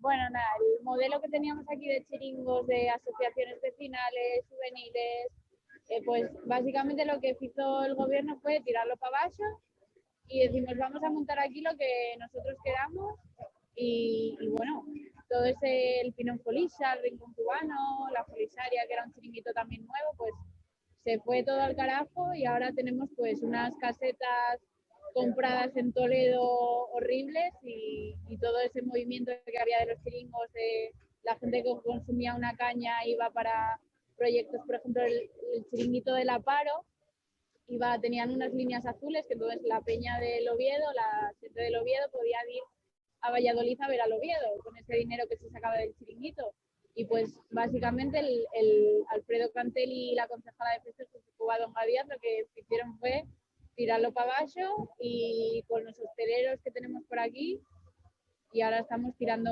bueno, nada, el modelo que teníamos aquí de chiringos, de asociaciones vecinales, juveniles, pues básicamente lo que hizo el gobierno fue tirarlo para abajo y decimos, vamos a montar aquí lo que nosotros queramos y bueno, todo ese, el Pinón Folisa, el Rincón Cubano, la Folisaria, que era un chiringuito también nuevo, pues se fue todo al carajo y ahora tenemos pues unas casetas compradas en Toledo horribles y todo ese movimiento que había de los chiringos, de la gente que consumía una caña iba para proyectos, por ejemplo, el chiringuito del Aparo, tenían unas líneas azules que entonces la peña del Oviedo, la gente del Oviedo podía ir a Valladolid a ver al Oviedo con ese dinero que se sacaba del chiringuito. Y pues básicamente el Alfredo Cantelli y la concejala de festejos de Cuba, Don Díaz, lo que hicieron fue tirarlo para abajo y con los hosteleros que tenemos por aquí y ahora estamos tirando